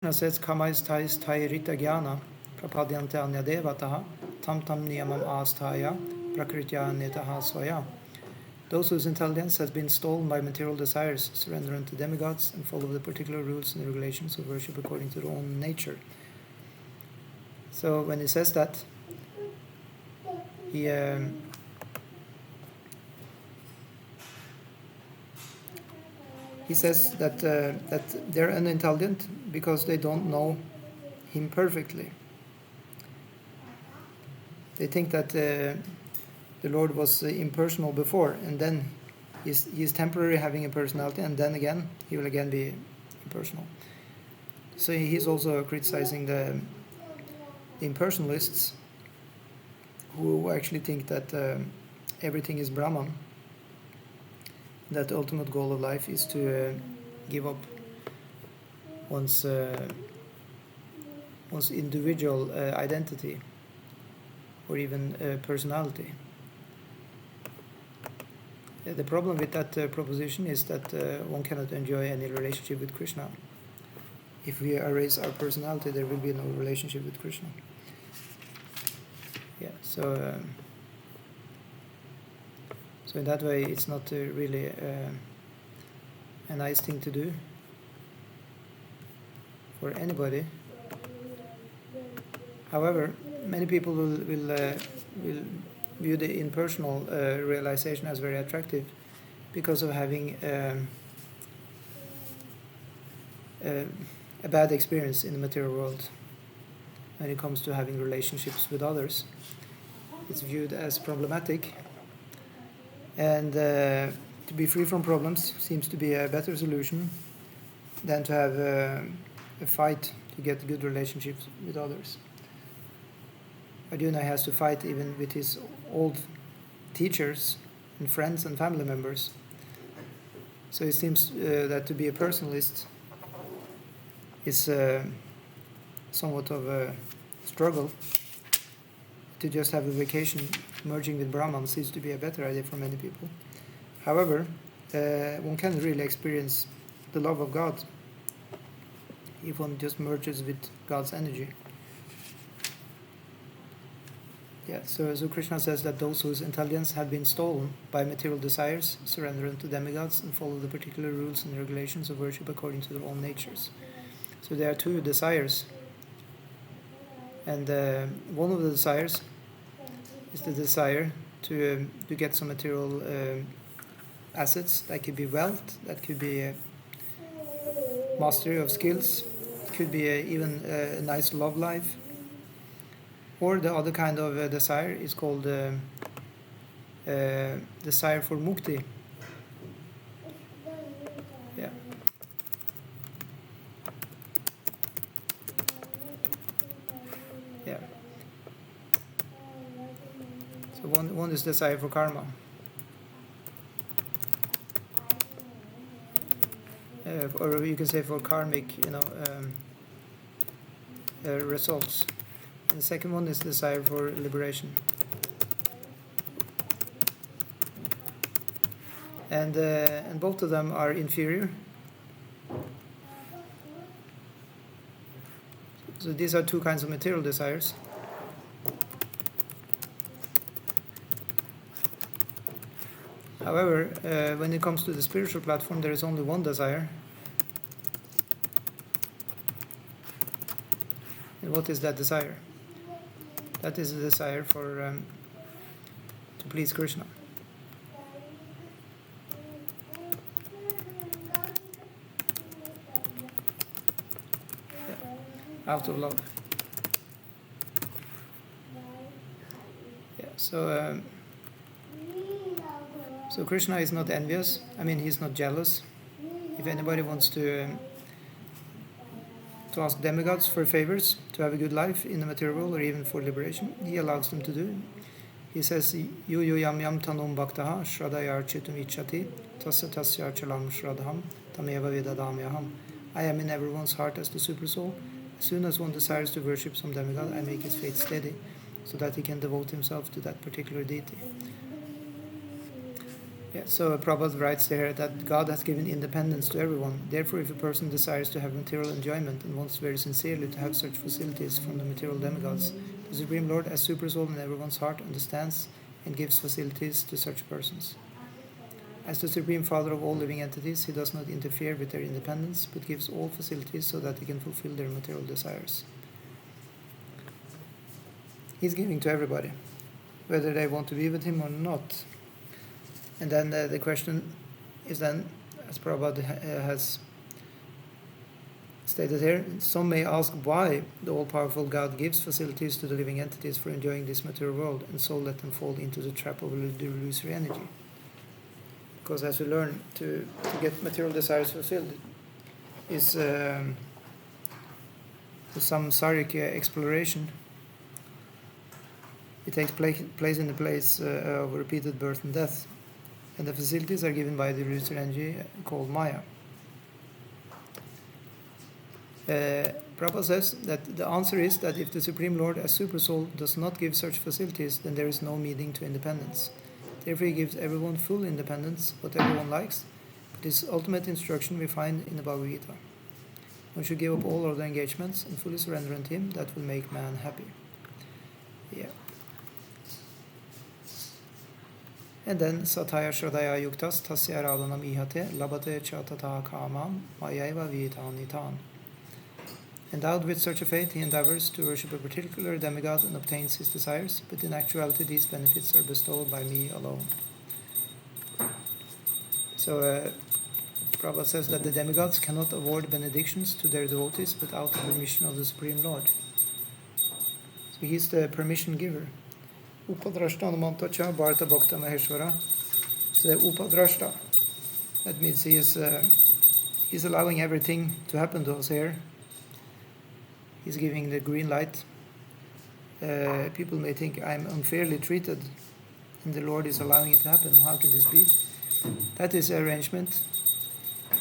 Krishna says, Kamais tais tai rita jnana prapadyante anya devataha tam tam niyamam astaya prakritya netaha swaya. Those whose intelligence has been stolen by material desires surrender unto demigods and follow the particular rules and regulations of worship according to their own nature. So when he says that, he says that they're unintelligent because they don't know him perfectly. They think that the Lord was impersonal before, and then he's temporarily having a personality, and then again he will again be impersonal. So he's also criticizing the impersonalists who actually think that everything is Brahman, that the ultimate goal of life is to give up one's individual identity or even personality. The problem with that proposition is that one cannot enjoy any relationship with Krishna. If we erase our personality, there will be no relationship with Krishna. Yeah, so in that way, it's not really a nice thing to do for anybody. However, many people will view the impersonal realization as very attractive because of having a bad experience in the material world. When it comes to having relationships with others, it's viewed as problematic, and to be free from problems seems to be a better solution than to have a fight to get good relationships with others. Arjuna has to fight even with his old teachers and friends and family members. So it seems that to be a personalist is somewhat of a struggle. To just have a vacation merging with Brahman seems to be a better idea for many people. However, one can really experience the love of God if one just merges with God's energy. Yeah, so Krishna says that those whose intelligence have been stolen by material desires surrender unto demigods and follow the particular rules and regulations of worship according to their own natures. So there are two desires, and one of the desires is the desire to get some material assets. That could be wealth, that could be mastery of skills, it could be even a nice love life. Or the other kind of desire is called desire for mukti. Yeah. Yeah. So one is desire for karma. Or you can say for karmic, results. And the second one is desire for liberation. And both of them are inferior. So these are two kinds of material desires. However, when it comes to the spiritual platform, there is only one desire. And what is that desire? That is a desire for to please Krishna. Yeah. Out of love. Yeah. So Krishna is not envious. I mean, he's not jealous. If anybody wants to ask demigods for favors, to have a good life in the material world, or even for liberation, he allows them to do. He says, Yu yam yam tanum bhaktaha shradayar chitum ichati tasya tasya chalam shradham tameva vedadamyaham. I am in everyone's heart as the super soul. As soon as one desires to worship some demigod, I make his faith steady, so that he can devote himself to that particular deity. Yeah, so Prabhupada writes there that God has given independence to everyone. Therefore, if a person desires to have material enjoyment and wants very sincerely to have such facilities from the material demigods, the Supreme Lord, as Supersoul in everyone's heart, understands and gives facilities to such persons. As the Supreme Father of all living entities, he does not interfere with their independence, but gives all facilities so that they can fulfill their material desires. He's giving to everybody, whether they want to be with him or not. And then the question is then, as Prabhupada has stated here, some may ask why the all-powerful God gives facilities to the living entities for enjoying this material world, and so let them fall into the trap of the illusory energy. Because as we learn, to get material desires fulfilled is some samsaric exploration. It takes place in the place of repeated birth and death. And the facilities are given by the illusory energy called Maya. Prabhupada says that the answer is that if the Supreme Lord as Supersoul does not give such facilities, then there is no meaning to independence. Therefore he gives everyone full independence, what everyone likes, but his ultimate instruction we find in the Bhagavad-gita. One should give up all other engagements and fully surrender unto him. That will make man happy. Yeah. And then Sataya Shradaya Yuktas Tasya Radhanam Ihate Labate Chatata Kamam Mayaiva Vitanitan. Endowed with such a faith, he endeavors to worship a particular demigod and obtains his desires, but in actuality these benefits are bestowed by me alone. So Prabhupada says that the demigods cannot award benedictions to their devotees without the permission of the Supreme Lord. So he is the permission giver. Upadrashta Anumantacha Bharata Bhakta Maheshwara. So Upadrashta, that means he is allowing everything to happen to us here. He's giving the green light. People may think I'm unfairly treated and the Lord is allowing it to happen. How can this be? That is arrangement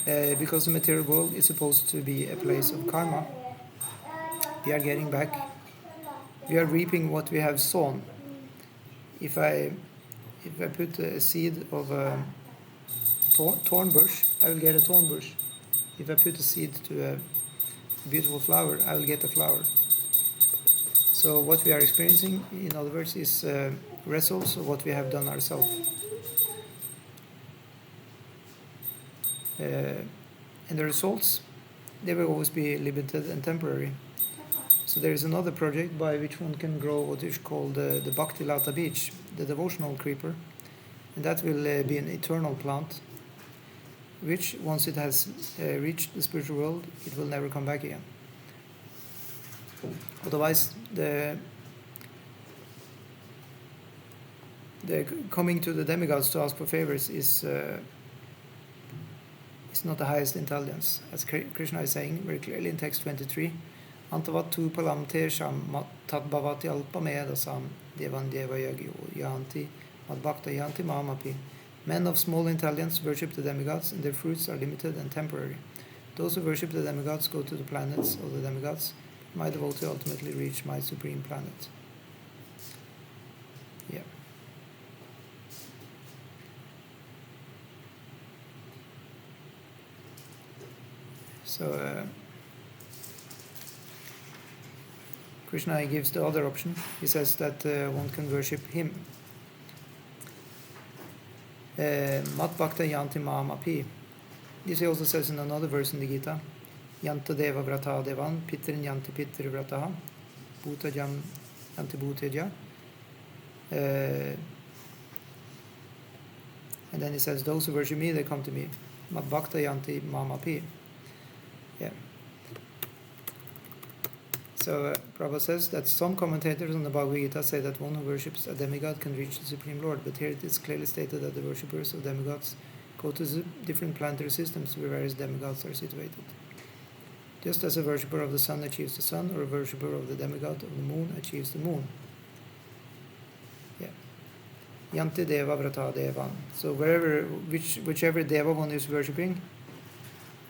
because the material world is supposed to be a place of karma. We are getting back. We are reaping what we have sown. If I put a seed of a thorn bush, I will get a thorn bush. If I put a seed to a beautiful flower, I will get a flower. So what we are experiencing, in other words, is results of what we have done ourselves. And the results, they will always be limited and temporary. So there is another project by which one can grow what is called the Bhakti Lata beech, the devotional creeper, and that will be an eternal plant, which once it has reached the spiritual world, it will never come back again. Otherwise, the coming to the demigods to ask for favors is not the highest intelligence, as Krishna is saying very clearly in text 23. Antavat tu palam te sham tadbhavati alpamedasam devan deva yagyo yanti madbhakta yanti mamapi. Men of small intelligence worship the demigods, and their fruits are limited and temporary. Those who worship the demigods go to the planets of the demigods. My devotee ultimately reach my supreme planet. Yeah. So Krishna gives the other option. He says that one can worship him. Mat bhakta yanti mam api. This he also says in another verse in the Gita. Yanta deva vrata devan pitrin yanti pitri vrataha bhutajam yanti bhuteja. And then he says, those who worship me, they come to me. Mat bhakta yanti mam api. Yeah. So Prabhupada says that some commentators on the Bhagavad-gita say that one who worships a demigod can reach the Supreme Lord, but here it is clearly stated that the worshippers of demigods go to different planetary systems where various demigods are situated. Just as a worshipper of the sun achieves the sun, or a worshipper of the demigod of the moon achieves the moon. Yeah. Yanti deva vrata devan. So whichever deva one is worshipping,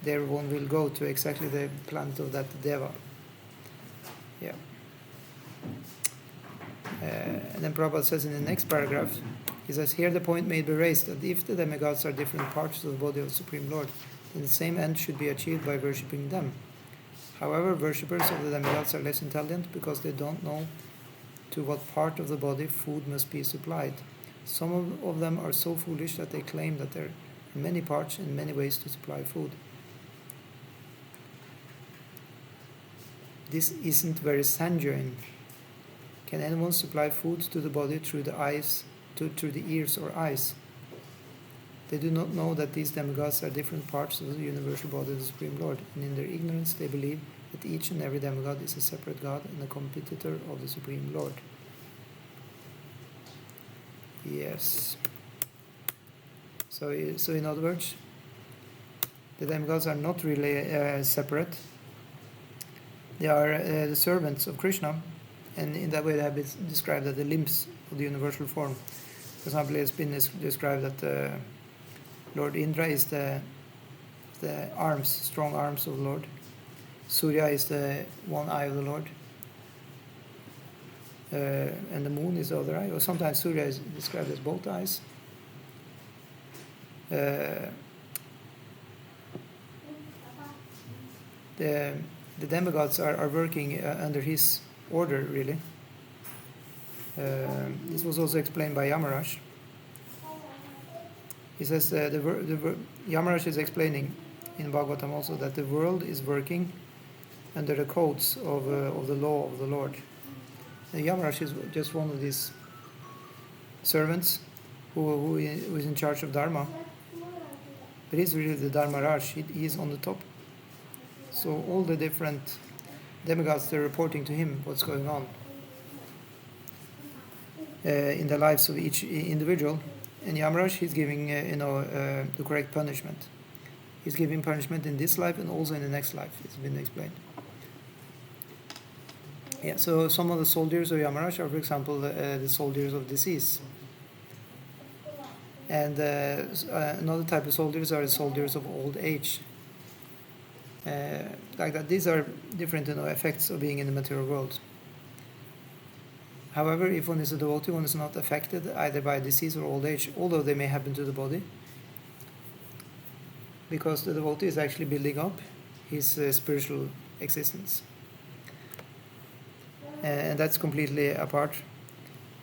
there one will go to exactly the planet of that deva. Yeah. And then Prabhupada says in the next paragraph, He says, here the point may be raised that if the demigods are different parts of the body of the Supreme Lord, then the same end should be achieved by worshipping them. However, worshippers of the demigods are less intelligent because they don't know to what part of the body food must be supplied. Some of them are so foolish that they claim that there are many parts and many ways to supply food. This isn't very sanguine. Can anyone supply food to the body through the eyes, through the ears or eyes? They do not know that these demigods are different parts of the universal body of the Supreme Lord, and in their ignorance they believe that each and every demigod is a separate god and a competitor of the Supreme Lord. Yes. So in other words, the demigods are not really separate. They are the servants of Krishna, and in that way they have been described as the limbs of the universal form. For example, it's been described that Lord Indra is the arms, strong arms of the Lord. Surya is the one eye of the Lord. And the moon is the other eye. Or sometimes Surya is described as both eyes. The demigods are working under his order, really. This was also explained by Yamaraj. He says Yamaraj is explaining in Bhagavatam also that the world is working under the codes of the law of the Lord. And Yamaraj is just one of these servants who is in charge of Dharma. But he's really the Dharma Raj. He is on the top. So all the different demigods, they're reporting to him what's going on in the lives of each individual. And Yamaraj, he's giving the correct punishment. He's giving punishment in this life and also in the next life. It's been explained. Yeah. So some of the soldiers of Yamaraj are, for example, the soldiers of disease. And another type of soldiers are the soldiers of old age. Like that, these are different effects of being in the material world. However, if one is a devotee, one is not affected either by disease or old age, although they may happen to the body, because the devotee is actually building up his spiritual existence. And that's completely apart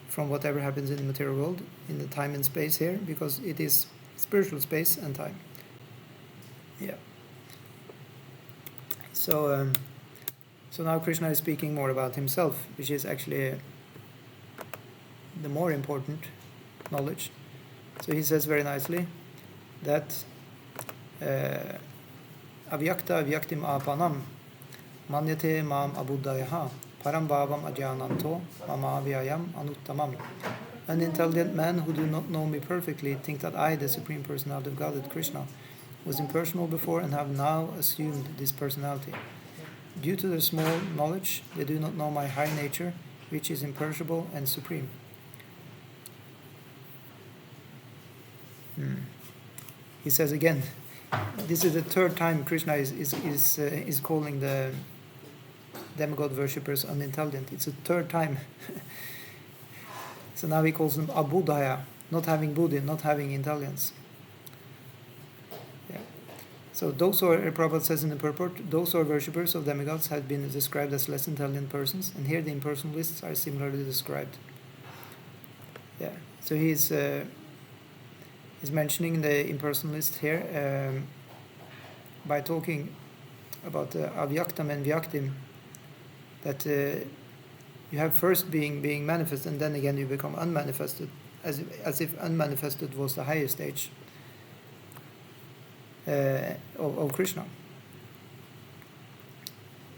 from whatever happens in the material world, in the time and space here, because it is spiritual space and time. Yeah. So now Krishna is speaking more about himself, which is actually the more important knowledge. So he says very nicely that avyakta avyaktim apanam manyate mam abuddhayaha param bhavam ajnananto mama avyayam anuttamam. An intelligent man who do not know me perfectly think that I, the Supreme Personality of Godhead, Krishna, was impersonal before and have now assumed this personality. Due to their small knowledge, they do not know my high nature, which is imperishable and supreme. He says again, this is the third time Krishna is calling the demigod worshippers unintelligent. It's the third time. So now he calls them abuddhaya, not having buddhi, not having intelligence. Yeah. So those who are, Prabhupada says in the purport, those who are worshippers of demigods have been described as less intelligent persons, and here the impersonalists are similarly described. Yeah. So he's mentioning the impersonalist here by talking about avyaktam and vyaktim, that you have first being manifest, and then again you become unmanifested, as if unmanifested was the higher stage of Krishna.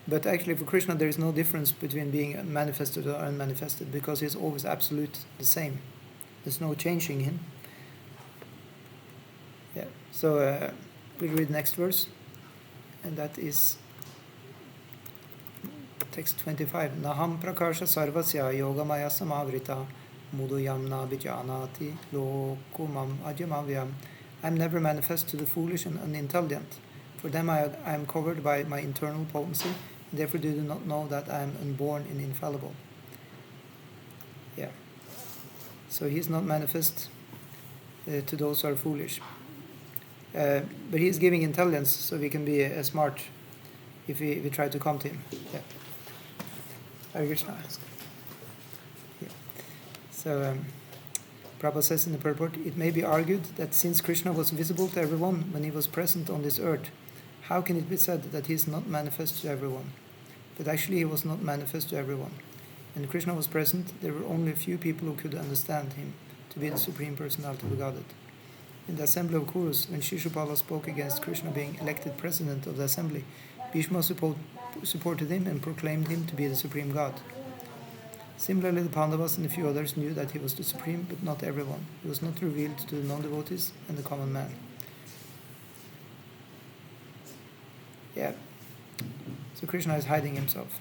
But actually for Krishna there is no difference between being manifested or unmanifested, because he's always absolute the same. There's no changing him. Yeah. So we read next verse, and that is text 25. Naham prakasha sarvasya yogamaya samavrita muduyam na vijanati lokumam ajamavyam. I am never manifest to the foolish and unintelligent. For them I am covered by my internal potency, and therefore they do not know that I am unborn and infallible. Yeah. So he is not manifest to those who are foolish. But he is giving intelligence, so we can be smart if we try to come to him. Yeah. Hare Krishna. Yeah. So Prabhupada says in the purport, it may be argued that since Krishna was visible to everyone when he was present on this earth, how can it be said that he is not manifest to everyone? But actually he was not manifest to everyone. When Krishna was present, there were only a few people who could understand him to be the Supreme Personality of Godhead. In the assembly of Kurus, when Shishupala spoke against Krishna being elected president of the assembly, Bhishma supported him and proclaimed him to be the Supreme God. Similarly, the Pandavas and a few others knew that he was the Supreme, but not everyone. He was not revealed to the non-devotees and the common man. Yeah. So Krishna is hiding himself.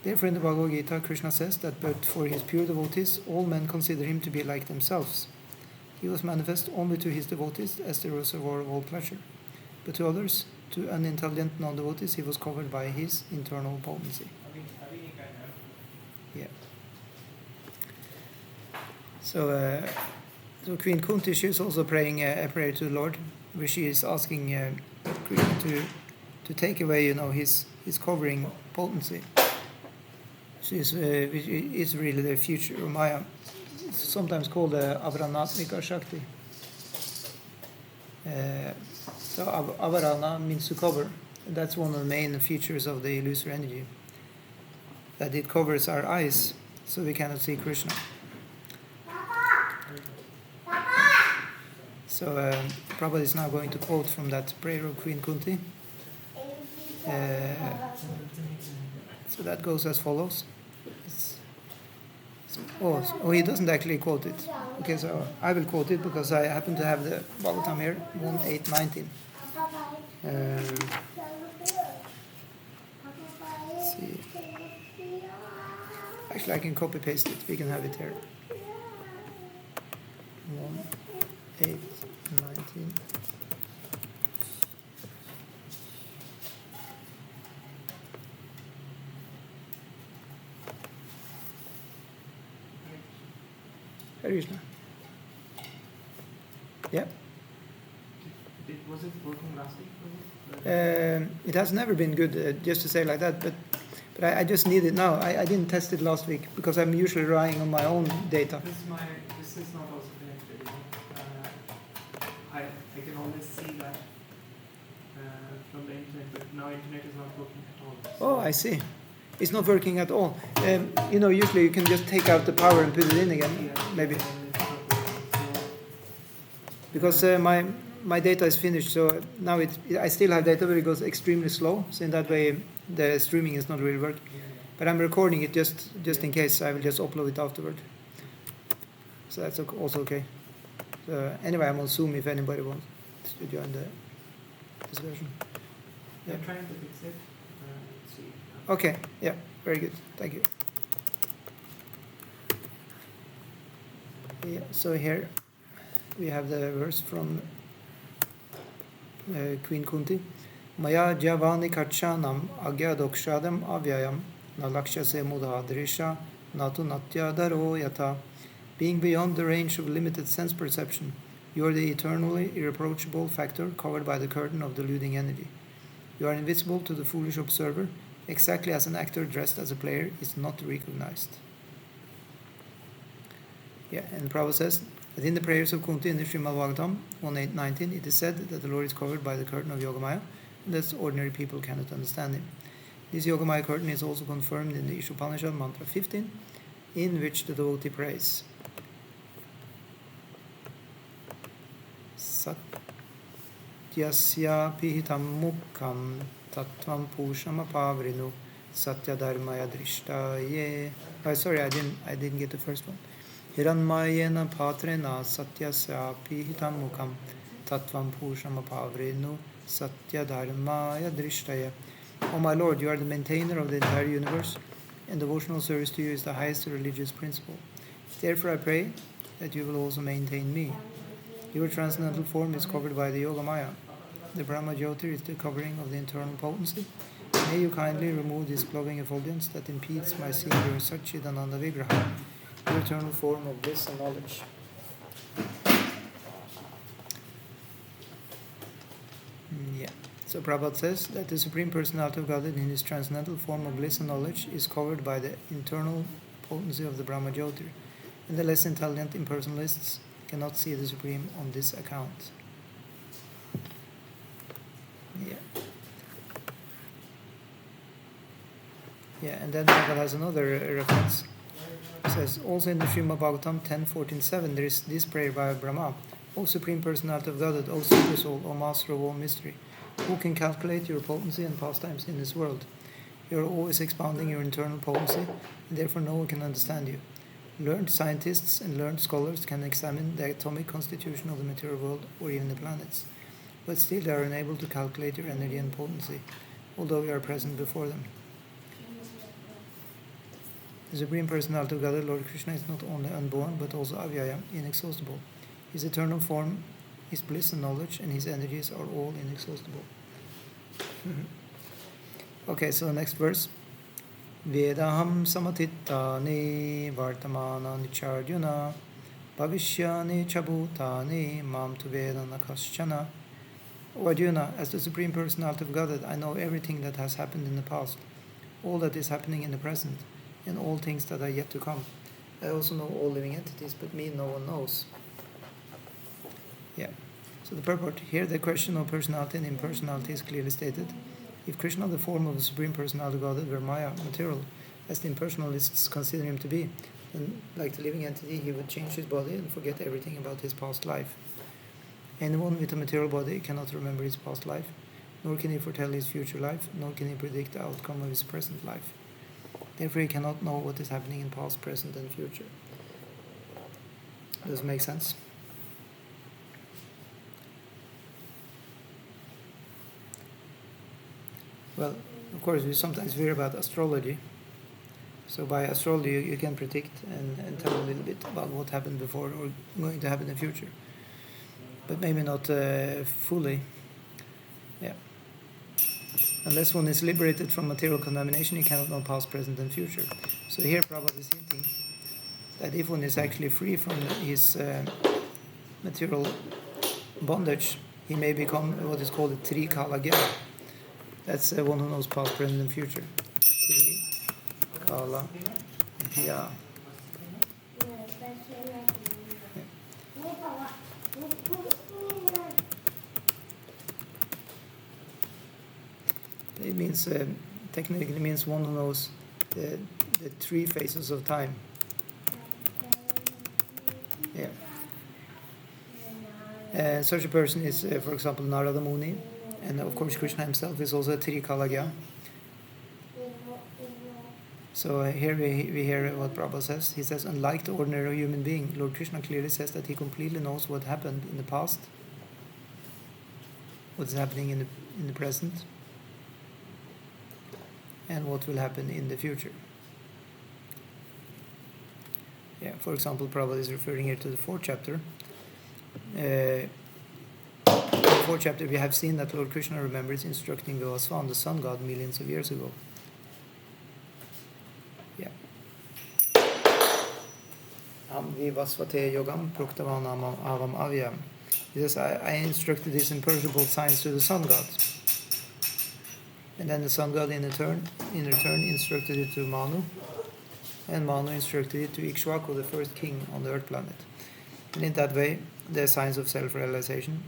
Therefore, in the Bhagavad-gita, Krishna says that but for his pure devotees, all men consider him to be like themselves. He was manifest only to his devotees as the reservoir of all pleasure. But to others, to unintelligent non-devotees, he was covered by his internal potency. Yeah. So Queen Kunti, she is also praying a prayer to the Lord, where she is asking Krishna to take away, his covering potency. Which is really the future of Maya. It's sometimes called Avaranatmika Shakti. So Avarana means to cover. And that's one of the main features of the illusory energy. That it covers our eyes, so we cannot see Krishna. So Prabhupada is now going to quote from that prayer of Queen Kunti. So that goes as follows. He doesn't actually quote it. Okay, so I will quote it because I happen to have the Bhagavatam here, 1.8.19. Let's see. Actually, I can copy paste it. We can have it here. 1.8.19. Krishna. Yeah. Was it working last week? It has never been good, just to say like that, but I just need it now. I didn't test it last week because I'm usually relying on my own data. This is not also connected. I can only see that from the internet, but now internet is not working at all. So Oh, I see. It's not working at all. Usually you can just take out the power and put it in again, maybe. Because my data is finished, so now I still have data, but it goes extremely slow. So in that way, the streaming is not really working. But I'm recording it just in case. I will just upload it afterward. So that's also okay. So anyway, I'm on Zoom if anybody wants to join the discussion. Yeah. I'm trying to fix it. Let's see. Okay. Yeah. Very good. Thank you. Yeah. So here we have the verse from Queen Kunti. Maya javani kachanam agyadokshadam avyayam na lakshase mudhadrisha natu natyadaro yata. Being beyond the range of limited sense perception, you are the eternally irreproachable factor covered by the curtain of deluding energy. You are invisible to the foolish observer, exactly as an actor dressed as a player is not recognized. Yeah, and Prabhupada says that in the prayers of Kunti in the Srimad Bhagavatam 1.8.19, it is said that the Lord is covered by the curtain of Yogamaya, and thus ordinary people cannot understand him. This Yogamaya curtain is also confirmed in the Ishopanishad mantra 15, in which the devotee prays. Satyasya pihitam mukham tattvam pusham apavrinu satya dharmaya drishtaye. Sorry, I didn't get the first one. Hiranmayena patrena satyasya pihitam mukham tattvam pusham apavrinu satya dharmaya drishtaye. O my Lord, you are the maintainer of the entire universe, and devotional service to you is the highest religious principle. Therefore I pray that you will also maintain me. Your transcendental form is covered by the Yogamaya. The Brahma Jyotir is the covering of the internal potency. May you kindly remove this clothing effulgence that impedes my seeing your Satchidananda Vigraha. your eternal form of bliss and knowledge. Yeah. So Prabhupada says that the Supreme Personality of Godhead in his transcendental form of bliss and knowledge is covered by the internal potency of the Brahma Jyotir, and the less intelligent impersonalists cannot see the Supreme on this account. Yeah. Yeah, and then Prabhupada has another reference. It says, also in the Srimad Bhagavatam 10.14.7, there is this prayer by Brahma: O Supreme Personality of Godhead, O Super Soul, O Master of all mystery, who can calculate your potency and pastimes in this world? You are always expounding your internal potency, and therefore no one can understand you. Learned scientists and learned scholars can examine the atomic constitution of the material world or even the planets, but still they are unable to calculate your energy and potency, although you are present before them. The Supreme Personality of Godhead, Lord Krishna, is not only unborn, but also avyaya, inexhaustible. His eternal form is bliss and knowledge, and his energies are all inexhaustible. Okay, so next verse. Vedaham samatittani vartamana nicharjuna bhavishyani chabhutani mam tu vedana kaschana. O Arjuna, as the Supreme Personality of Godhead, I know everything that has happened in the past, all that is happening in the present, and all things that are yet to come. I also know all living entities, but me no one knows. Yeah. So the purport here, the question of personality and impersonality is clearly stated. If Krishna, the form of the Supreme Personality of Godhead, were Maya, material, as the impersonalists consider him to be, then, like the living entity, he would change his body and forget everything about his past life. Anyone with a material body cannot remember his past life, nor can he foretell his future life, nor can he predict the outcome of his present life. Therefore, he cannot know what is happening in past, present, and future. Does it make sense? Well, of course, we sometimes hear about astrology. So by astrology, you can predict and tell a little bit about what happened before or going to happen in the future. But maybe not fully. Yeah. Unless one is liberated from material contamination, you cannot know past, present, and future. So here Prabhupada is hinting that if one is actually free from his material bondage, he may become what is called a Trikala Gya. That's one who knows past, present, and future. Trikala Gya. It means, technically means one who knows the three phases of time. Yeah. Such a person is, for example, Narada Muni, and of course Krishna himself is also a Trikalagya. So here we hear what Prabhupada says. He says, unlike the ordinary human being, Lord Krishna clearly says that he completely knows what happened in the past, what is happening in the present, and what will happen in the future. Yeah, for example, Prabhupada is referring here to the fourth chapter. In the fourth chapter, we have seen that Lord Krishna remembers instructing Vivasvan, the sun god, millions of years ago. Yeah. Am Vivasvate yogam pruktavan avam avyam. He says, I instructed these imperishable signs to the sun god. And then the sun god in return instructed it to Manu, and Manu instructed it to Ikshvaku, the first king on the earth planet. And in that way, the science of self-realization,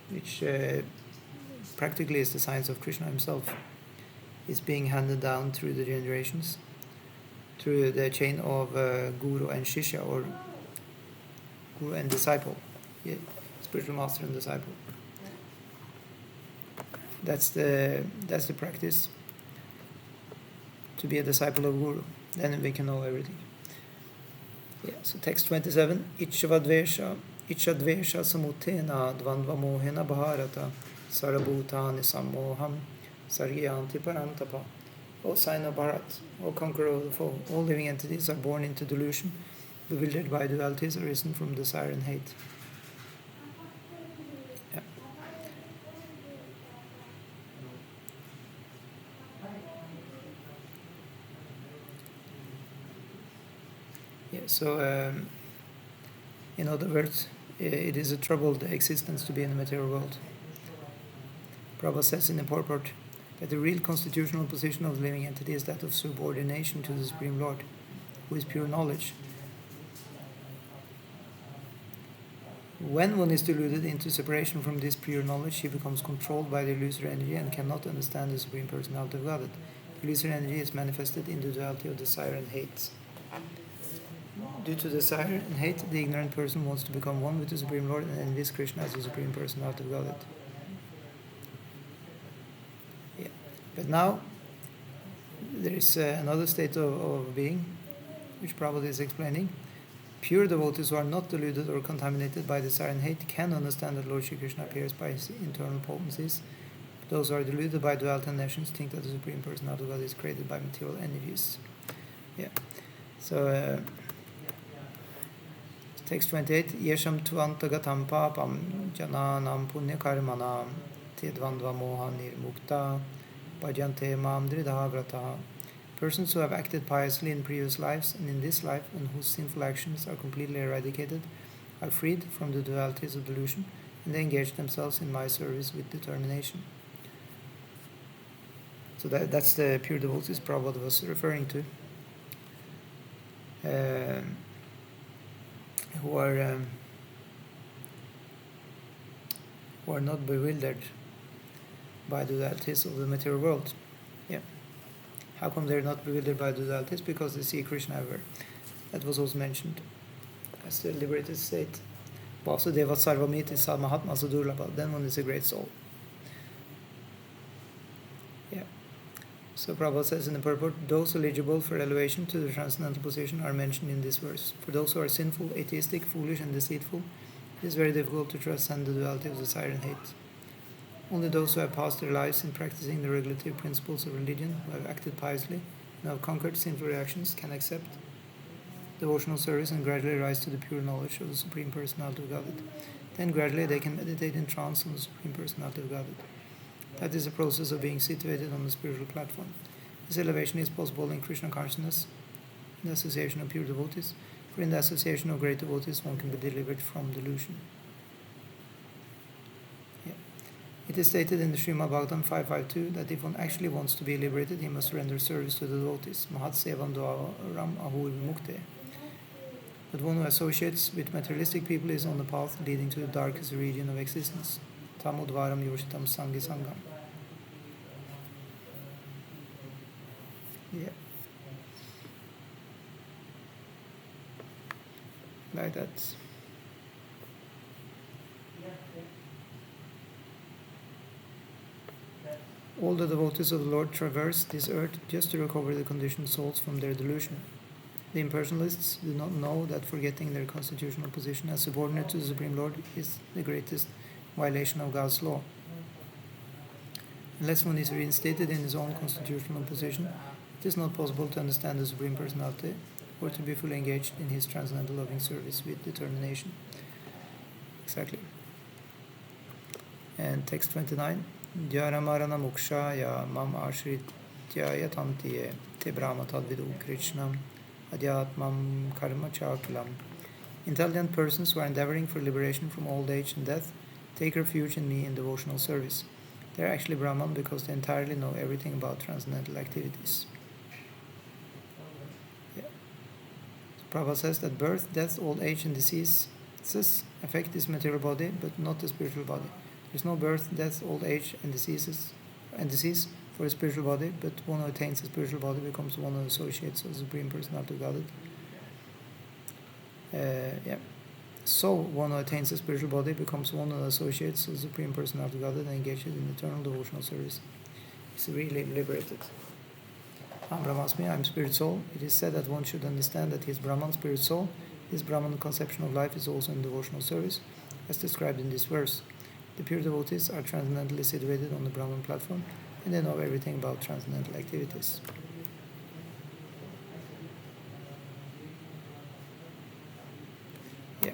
which practically is the science of Krishna himself, is being handed down through the generations, through the chain of Guru and Shishya, or Guru and disciple, yeah, spiritual master and disciple. That's the practice, to be a disciple of Guru. Then we can know everything. Yeah. So text 27. Ichchadvesha samutena dvandva mohena bharata sarabhutani sammoham sargyanti parantapa. O sign of Bharat, O conqueror of the foe, all living entities are born into delusion, bewildered by dualities arisen from desire and hate. Yeah. Yeah. In other words, it is a troubled existence to be in the material world. Prabhupada says in the purport that the real constitutional position of the living entity is that of subordination to the Supreme Lord, who is pure knowledge. When one is deluded into separation from this pure knowledge, he becomes controlled by the illusory energy and cannot understand the Supreme Personality of Godhead. The illusory energy is manifested in the duality of desire and hate. Due to desire and hate, the ignorant person wants to become one with the Supreme Lord and envies Krishna as the Supreme Personality of Godhead. Yeah. But now, there is another state of being, which Prabhupada is explaining. Pure devotees who are not deluded or contaminated by desire and hate can understand that Lord Shri Krishna appears by his internal potencies. Those who are deluded by duality and nations think that the Supreme Personality of God is created by material energies. Yeah. So, text 28, Yesham tvantagatam papam jananam punya karmanam tedvandva moha nirmukta bhajante mam dridhavrata. Persons who have acted piously in previous lives and in this life and whose sinful actions are completely eradicated are freed from the dualities of delusion and they engage themselves in my service with determination. So that's the pure devotees Prabhupada was referring to, who are not bewildered by the dualities of the material world. Yeah. How come they're not bewildered by the dualities? Because they see Krishna everywhere. That was also mentioned as the liberated state. Vasudeva Sarvamiti Mahatma Sadurlabha. Then one is a great soul. Yeah. So Prabhupada says in the purport, those eligible for elevation to the transcendental position are mentioned in this verse. For those who are sinful, atheistic, foolish, and deceitful, it is very difficult to transcend the duality of desire and hate. Only those who have passed their lives in practicing the regulative principles of religion, who have acted piously, and have conquered sinful reactions, can accept devotional service and gradually rise to the pure knowledge of the Supreme Personality of Godhead. Then gradually they can meditate in trance on the Supreme Personality of Godhead. That is a process of being situated on the spiritual platform. This elevation is possible in Krishna consciousness, in the association of pure devotees, for in the association of great devotees one can be delivered from delusion. It is stated in the Srimad Bhagavatam 552 that if one actually wants to be liberated, he must render service to the devotees. Mahat sevam dvaram ahur mukte. But one who associates with materialistic people is on the path leading to the darkest region of existence. Tamudvaram yoshitam sangi sangam. Yeah. Like that. All the devotees of the Lord traverse this earth just to recover the conditioned souls from their delusion. The impersonalists do not know that forgetting their constitutional position as subordinate to the Supreme Lord is the greatest violation of God's law. Unless one is reinstated in his own constitutional position, it is not possible to understand the Supreme Personality or to be fully engaged in his transcendental loving service with determination. Exactly. And text 29. Jaramarana mukshaya mam ashritya yatantiye te brahma tadvidu krishnam adhyatmam karma chakilam. Intelligent persons who are endeavoring for liberation from old age and death take refuge in me in devotional service. They are actually Brahman because they entirely know everything about transcendental activities. Yeah. So Prabhupada says that birth, death, old age and diseases affect this material body but not the spiritual body. There is no birth, death, old age, and disease for a spiritual body, but one who attains a spiritual body becomes one who associates with the Supreme Personality of Godhead. So one who attains a spiritual body becomes one who associates with the Supreme Personality of Godhead and engages in eternal devotional service. He's really liberated. I'm Brahmasmi, I'm spirit soul. It is said that one should understand that he is Brahman, spirit soul. His Brahman conception of life is also in devotional service, as described in this verse. The pure devotees are transcendentally situated on the Brahman platform and they know everything about transcendental activities. Yeah.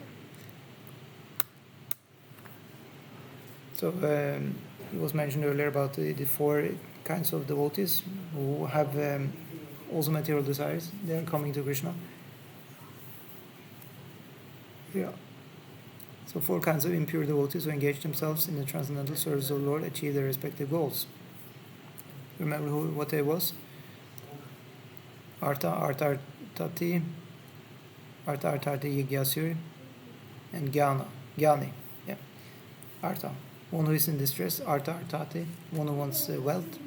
So it was mentioned earlier about the four kinds of devotees who have also material desires. They are coming to Krishna. Yeah. So 4 kinds of impure devotees who engage themselves in the transcendental service of the Lord achieve their respective goals. Remember what they was? Artha, Arthartati, Arthartati Yigyasur, and Gyani. Yeah. Artha, one who is in distress. Arthartati, one who wants wealth.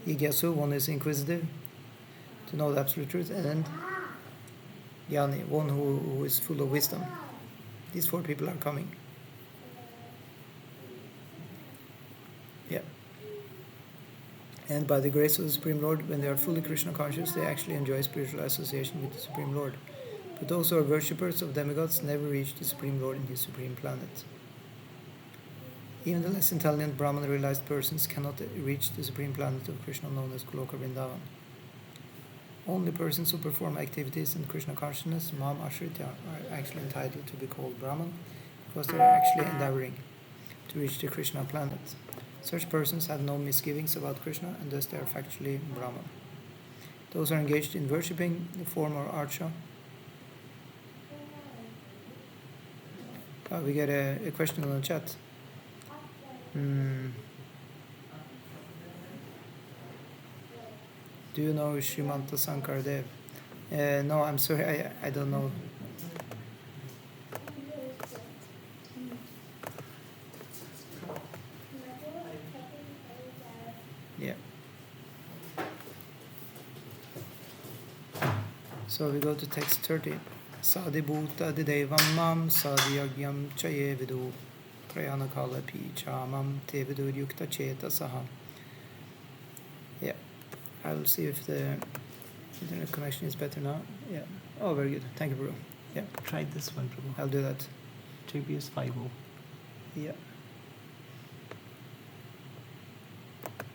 Yigyasu, one who is inquisitive to know the absolute truth. And then Gyani, one who is full of wisdom. These 4 people are coming. Yeah. And by the grace of the Supreme Lord, when they are fully Krishna conscious, they actually enjoy spiritual association with the Supreme Lord. But those who are worshippers of demigods never reach the Supreme Lord in his Supreme Planet. Even the less intelligent Brahman realized persons cannot reach the Supreme Planet of Krishna known as Goloka Vrindavan. Only persons who perform activities in Krishna consciousness, Mam Ashritya, are actually entitled to be called Brahman because they are actually endeavoring to reach the Krishna planet. Such persons have no misgivings about Krishna and thus they are factually Brahman. Those who are engaged in worshipping the form or archa. We get a question on the chat. Do you know Srimanta Sankaradev? No, I'm sorry, I don't know. Yeah. So we go to text 30. Sadibhuta didevam mam sadhyagyam chaye vidu prayanakala pi chamam te vidu yukta chetasaha. Yeah. I'll see if the internet connection is better now. Yeah. Oh, very good. Thank you, bro. Yeah. Try this one, Prabhu. I'll do that. JBS 50. Yeah.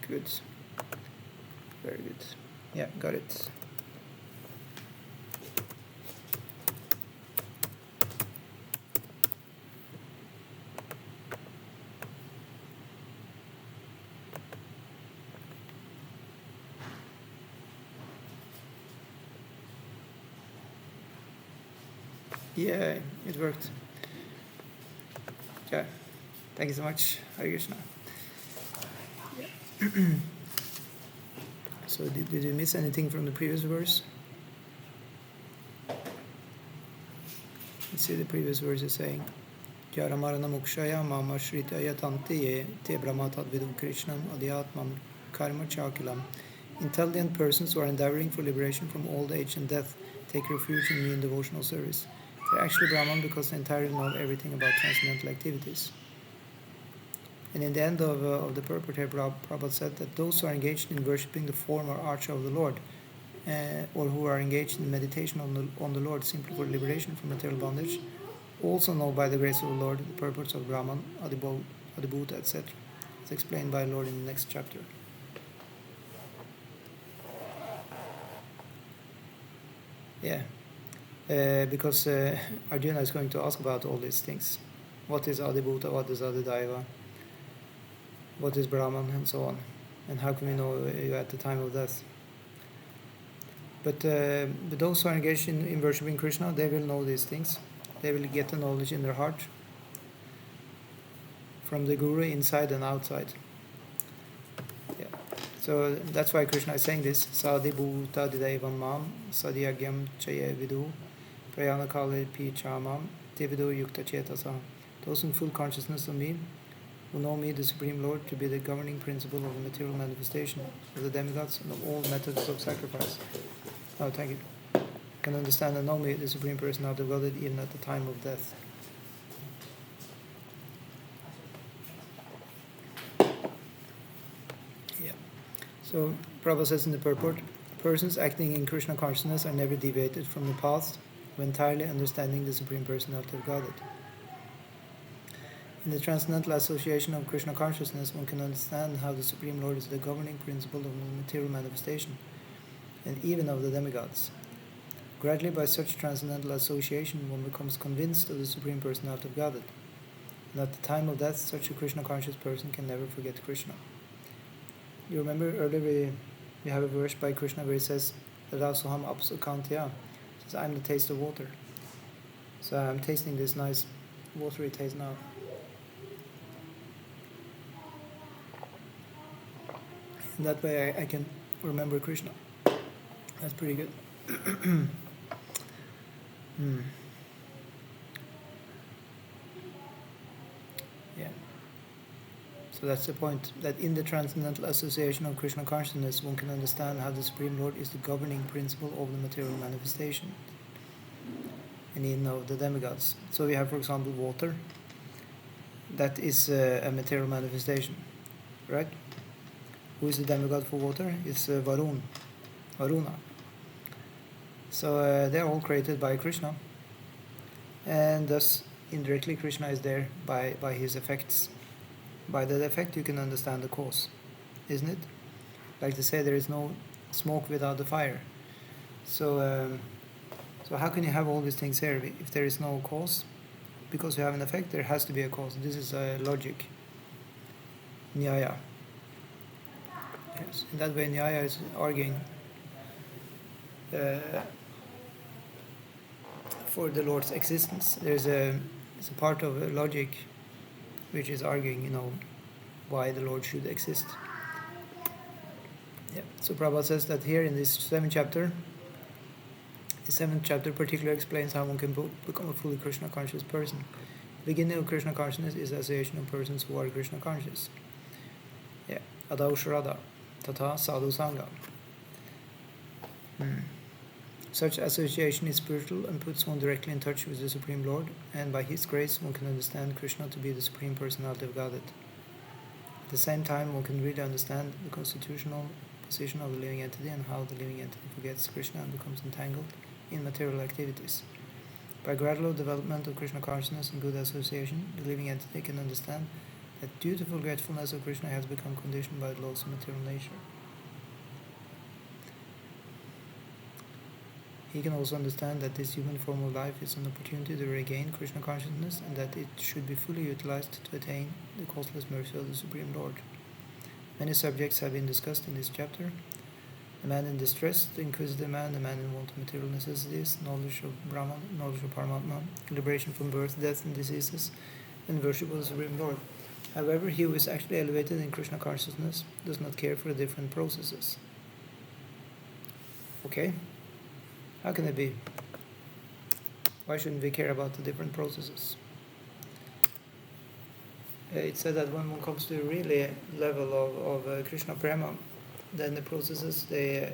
Good. Very good. Yeah, got it. Yeah, it worked. Yeah. Thank you so much. Hare Krishna. Yeah. So did you miss anything from the previous verse? Let's see the previous verse is saying. Jaramarana mukshaya mama shritaya tantiye te brahmatad vidum krishnam adhyatmam karma chakilam. Intelligent persons who are endeavoring for liberation from old age and death take refuge in me in devotional service. They're actually Brahman because they entirely know everything about transcendental activities. And in the end of the purport here, Prabhupada said that those who are engaged in worshipping the form or archer of the Lord, or who are engaged in meditation on the Lord simply for liberation from material bondage, also know by the grace of the Lord the purports of Brahman, Adibhuta, etc. It's explained by the Lord in the next chapter. Yeah. Because Arjuna is going to ask about all these things. What is Adibhuta, what is Adidaiva, what is Brahman, and so on. And how can we know you at the time of death? But those who are engaged in worshipping Krishna, they will know these things. They will get the knowledge in their heart from the Guru inside and outside. Yeah. So that's why Krishna is saying this. Sadibhuta didevam mam sadhyagyam chaye vidu prayanakale pi chamam tevidu yukta chetasa. Those in full consciousness of me, who know me, the Supreme Lord, to be the governing principle of the material manifestation of the demigods and of all methods of sacrifice. Oh, thank you. Can understand and know me, the Supreme Personality of Godhead, even at the time of death. Yeah. So Prabhupada says in the purport, persons acting in Krishna consciousness are never deviated from the path of entirely understanding the Supreme Personality of Godhead. In the transcendental association of Krishna consciousness, one can understand how the Supreme Lord is the governing principle of the material manifestation, and even of the demigods. Gradually, by such transcendental association, one becomes convinced of the Supreme Personality of Godhead. And at the time of death, such a Krishna-conscious person can never forget Krishna. You remember earlier we have a verse by Krishna where he says, Radasoham apsu kantya, says, I am the taste of water. So I'm tasting this nice watery taste now. And that way I can remember Krishna. That's pretty good. Yeah. So that's the point, that in the transcendental association of Krishna consciousness, one can understand how the Supreme Lord is the governing principle of the material manifestation, and in the demigods. So we have, for example, water. That is a material manifestation, right? Who is the demigod for water? It's Varuna. So they're all created by Krishna, and thus indirectly Krishna is there by his effects. By that effect you can understand the cause, isn't it? Like they say, there is no smoke without the fire. So how can you have all these things here if there is no cause? Because you have an effect, there has to be a cause. This is logic, Nyaya. Yes. In that way, Nyaya is arguing for the Lord's existence. It's a part of logic which is arguing, why the Lord should exist. Yeah. So Prabhupada says that here in this seventh chapter particularly explains how one can become a fully Krishna conscious person. The beginning of Krishna consciousness is the association of persons who are Krishna conscious. Yeah. Adau Shrada, Tata Sadhu Sangha. Such association is spiritual and puts one directly in touch with the Supreme Lord, and by His grace one can understand Krishna to be the Supreme Personality of Godhead. At the same time, one can really understand the constitutional position of the living entity and how the living entity forgets Krishna and becomes entangled in material activities. By gradual development of Krishna consciousness and good association, the living entity can understand that due to forgetfulness of Krishna has become conditioned by the laws of material nature. He can also understand that this human form of life is an opportunity to regain Krishna consciousness and that it should be fully utilized to attain the causeless mercy of the Supreme Lord. Many subjects have been discussed in this chapter. The man in distress, the inquisitive man, the man in want of material necessities, knowledge of Brahman, knowledge of Paramatma, liberation from birth, death and diseases, and worship of the Supreme Lord. However, he who is actually elevated in Krishna consciousness does not care for the different processes. Okay? How can it be? Why shouldn't we care about the different processes? It's said that when one comes to a really level of Krishna prema, then the processes they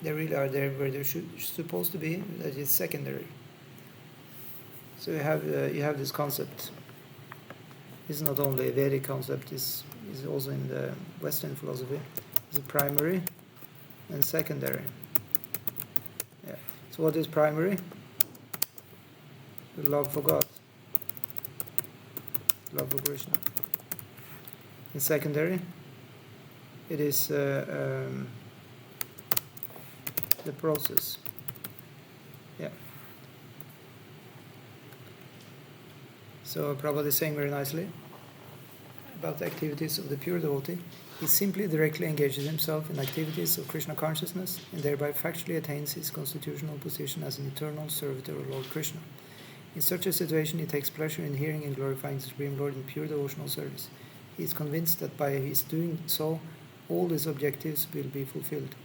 really are there where they're supposed to be. That is secondary. So you have this concept. It's not only a Vedic concept. It's also in the Western philosophy. It's a primary and secondary. Yeah. So what is primary? The love for God, love for Krishna. And secondary, it is the process. Yeah. So Prabhupada is saying very nicely about the activities of the pure devotee. He simply directly engages himself in activities of Krishna consciousness and thereby factually attains his constitutional position as an eternal servitor of Lord Krishna. In such a situation, he takes pleasure in hearing and glorifying the Supreme Lord in pure devotional service. He is convinced that by his doing so, all his objectives will be fulfilled.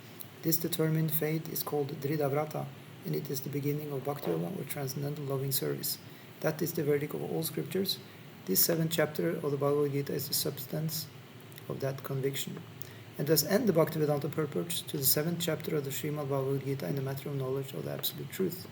This determined fate is called Dhridavrata, and it is the beginning of Bhakti Yoga, or transcendental loving service. That is the verdict of all scriptures. This 7th chapter of the Bhagavad-gita is the substance of that conviction. And thus end the Bhaktivedanta purport to the 7th chapter of the Srimad Bhagavad-gita in the matter of knowledge of the Absolute Truth.